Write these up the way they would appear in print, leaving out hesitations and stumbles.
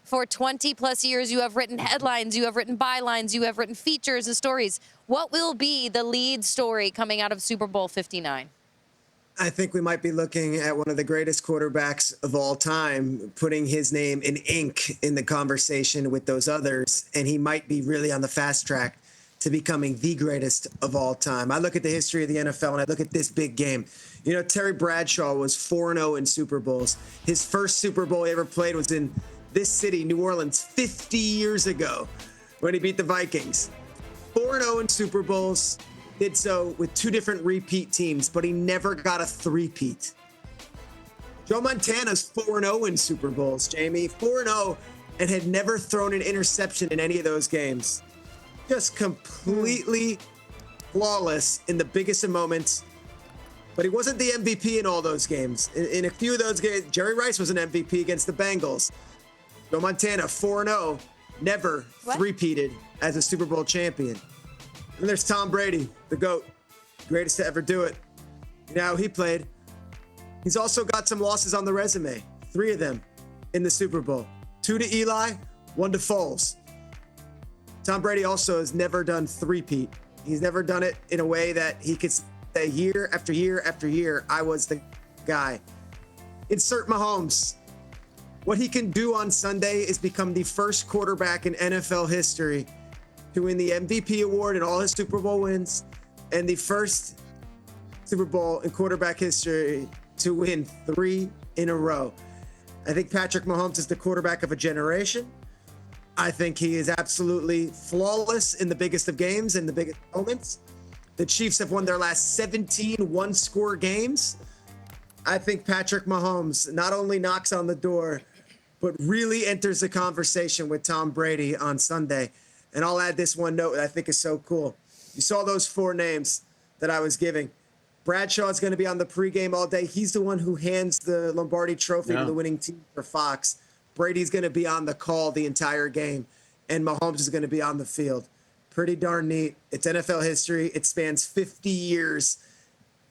For 20 plus years, you have written headlines, you have written bylines, you have written features and stories. What will be the lead story coming out of Super Bowl 59? I think we might be looking at one of the greatest quarterbacks of all time, putting his name in ink in the conversation with those others. And he might be really on the fast track to becoming the greatest of all time. I look at the history of the NFL and I look at this big game. You know, Terry Bradshaw was 4-0 in Super Bowls. His first Super Bowl he ever played was in this city, New Orleans, 50 years ago when he beat the Vikings. 4-0 in Super Bowls. Did so with two different repeat teams, but he never got a three-peat. Joe Montana's 4-0 in Super Bowls, Jamie. 4-0 and had never thrown an interception in any of those games. Just completely flawless in the biggest of moments. But he wasn't the MVP in all those games. In a few of those games, Jerry Rice was an MVP against the Bengals. Joe Montana, 4-0, never three-peated as a Super Bowl champion. And there's Tom Brady, the GOAT, greatest to ever do it. You know how he played. He's also got some losses on the resume, 3 of them in the Super Bowl. 2 to Eli, 1 to Foles. Tom Brady also has never done three-peat. He's never done it in a way that he could say year after year after year, I was the guy. Insert Mahomes. What he can do on Sunday is become the first quarterback in NFL history to win the MVP award in all his Super Bowl wins, and the first Super Bowl in quarterback history to win 3 in a row. I think Patrick Mahomes is the quarterback of a generation. I think he is absolutely flawless in the biggest of games and the biggest moments. The Chiefs have won their last 17 one-score games. I think Patrick Mahomes not only knocks on the door, but really enters the conversation with Tom Brady on Sunday. And I'll add this one note that I think is so cool. You saw those 4 names that I was giving. Bradshaw is going to be on the pregame all day. He's the one who hands the Lombardi Trophy to the winning team for Fox. Brady's going to be on the call the entire game, and Mahomes is going to be on the field. Pretty darn neat. It's NFL history. It spans 50 years,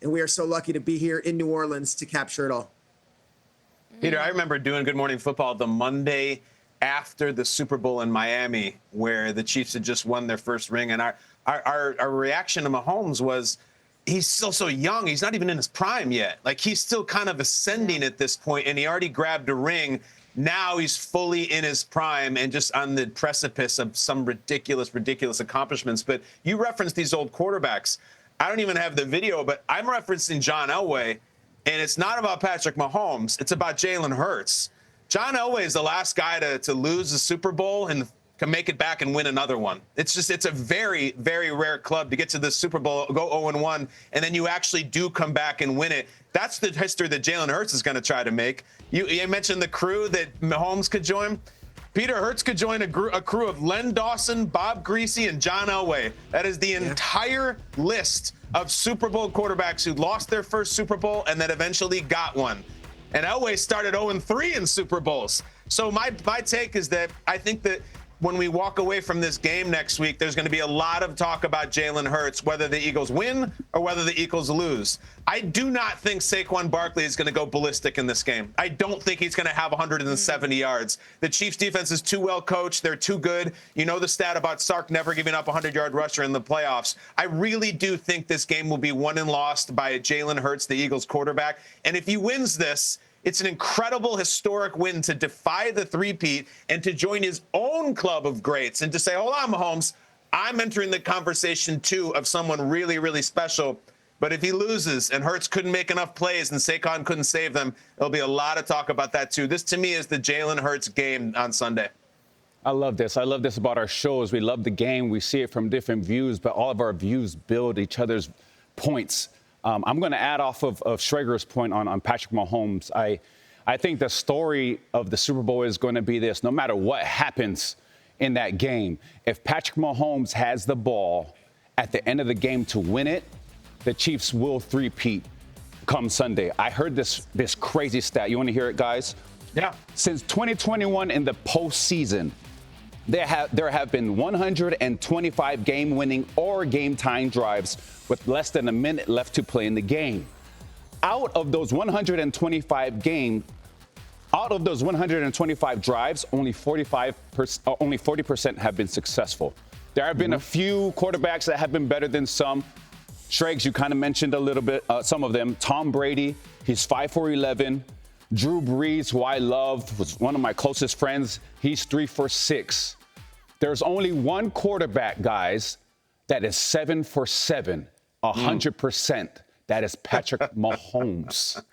and we are so lucky to be here in New Orleans to capture it all. Peter, I remember doing Good Morning Football the Monday after the Super Bowl in Miami, where the Chiefs had just won their first ring. And our reaction to Mahomes was, he's still so young. He's not even in his prime yet. Like, he's still kind of ascending at this point, and he already grabbed a ring. Now he's fully in his prime and just on the precipice of some ridiculous accomplishments. But you referenced these old quarterbacks. I don't even have the video, but I'm referencing John Elway, and it's not about Patrick Mahomes. It's about Jalen Hurts. John Elway is the last guy to lose a Super Bowl and can make it back and win another one. It's a very, very rare club to get to the Super Bowl, go 0-1, and then you actually do come back and win it. That's the history that Jalen Hurts is going to try to make. You mentioned the crew that Mahomes could join. Peter Hurts could join a crew of Len Dawson, Bob Greasy, and John Elway. That is the entire list of Super Bowl quarterbacks who lost their first Super Bowl and then eventually got one. And Elway started 0-3 in Super Bowls. So my take is that I think that when we walk away from this game next week, there's going to be a lot of talk about Jalen Hurts, whether the Eagles win or whether the Eagles lose. I do not think Saquon Barkley is going to go ballistic in this game. I don't think he's going to have 170 yards. The Chiefs defense is too well coached. They're too good. You know the stat about Sark never giving up a 100-yard rusher in the playoffs. I really do think this game will be won and lost by Jalen Hurts, the Eagles quarterback. And if he wins this, it's an incredible, historic win to defy the three-peat and to join his own club of greats and to say, hold on, Mahomes, I'm entering the conversation, too, of someone really, really special. But if he loses and Hurts couldn't make enough plays and Saquon couldn't save them, there'll be a lot of talk about that, too. This, to me, is the Jalen Hurts game on Sunday. I love this. I love this about our shows. We love the game. We see it from different views, but all of our views build each other's points. I'm going to add off of Schrager's point on Patrick Mahomes. I think the story of the Super Bowl is going to be this. No matter what happens in that game, if Patrick Mahomes has the ball at the end of the game to win it, the Chiefs will three-peat come Sunday. I heard this crazy stat. You want to hear it, guys? Yeah. Since 2021 in the postseason, there have been 125 game-winning or game-tying drives with less than a minute left to play in the game. Out of those 125 games, out of those 125 drives, only 40% have been successful. There have been a few quarterbacks that have been better than some. Schrags, you kind of mentioned a little bit, some of them. Tom Brady, he's 5 for 11. Drew Brees, who I love, was one of my closest friends. He's 3 for 6. There's only one quarterback, guys, that is 7 for 7, 100%. That is Patrick Mahomes.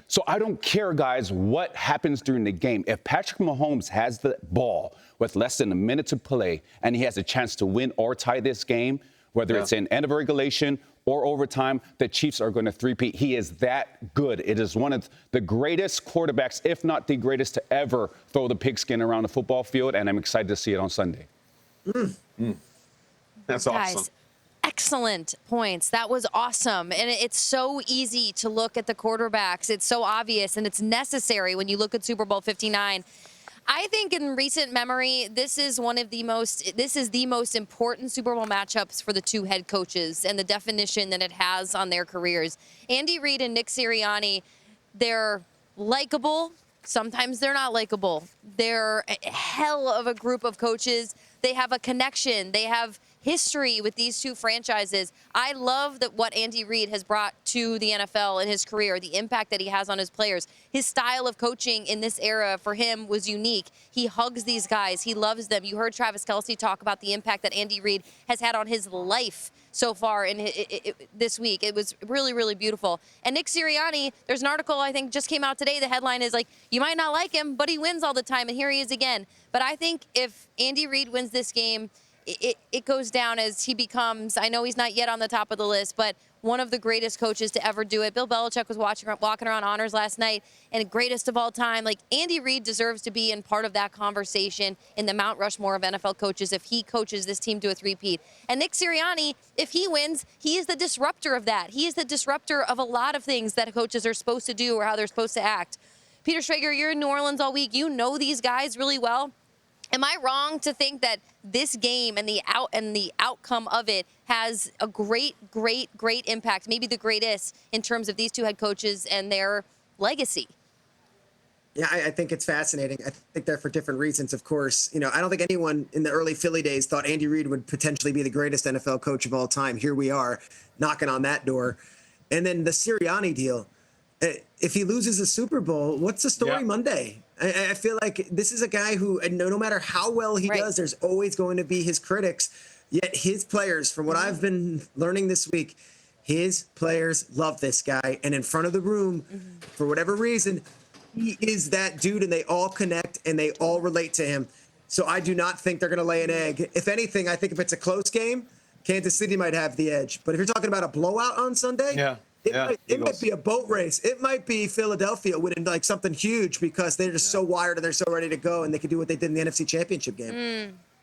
So I don't care, guys, what happens during the game. If Patrick Mahomes has the ball with less than a minute to play and he has a chance to win or tie this game, whether it's in end of regulation or overtime, the Chiefs are going to three-peat. He is that good. It is one of the greatest quarterbacks, if not the greatest, to ever throw the pigskin around the football field, and I'm excited to see it on Sunday. That's Guys, awesome. excellent points. That was awesome. And it's so easy to look at the quarterbacks. It's so obvious, and it's necessary when you look at Super Bowl 59. I think in recent memory, this is the most important Super Bowl matchups for the two head coaches and the definition that it has on their careers. Andy Reid and Nick Sirianni, they're likable. Sometimes they're not likable. They're a hell of a group of coaches. They have a connection. They have history with these two franchises. I love that what Andy Reid has brought to the NFL in his career, the impact that he has on his players. His style of coaching in this era for him was unique. He hugs these guys. He loves them. You heard Travis Kelce talk about the impact that Andy Reid has had on his life so far in this week. It was really, really beautiful. And Nick Sirianni, there's an article I think just came out today. The headline is like, you might not like him, but he wins all the time, and here he is again. But I think if Andy Reid wins this game, it goes down as he becomes, I know he's not yet on the top of the list, but one of the greatest coaches to ever do it. Bill Belichick was walking around honors last night, and greatest of all time. Like, Andy Reid deserves to be in part of that conversation in the Mount Rushmore of NFL coaches if he coaches this team to a three-peat. And Nick Sirianni, if he wins, he is the disruptor of that. He is the disruptor of a lot of things that coaches are supposed to do or how they're supposed to act. Peter Schrager, you're in New Orleans all week. You know these guys really well. Am I wrong to think that this game and the outcome of it has a great impact, maybe the greatest, in terms of these two head coaches and their legacy? Yeah, I think it's fascinating. I think they're for different reasons, of course. You know, I don't think anyone in the early Philly days thought Andy Reid would potentially be the greatest NFL coach of all time. Here we are, knocking on that door. And then the Sirianni deal. If he loses a Super Bowl, what's the story Monday? I feel like this is a guy who, no matter how well he does, there's always going to be his critics. Yet his players, from what I've been learning this week, his players love this guy. And in front of the room, for whatever reason, he is that dude, and they all connect and they all relate to him. So I do not think they're going to lay an egg. If anything, I think if it's a close game, Kansas City might have the edge. But if you're talking about a blowout on Sunday, it might be a boat race. It might be Philadelphia winning like something huge because they're just so wired and they're so ready to go, and they can do what they did in the NFC Championship game.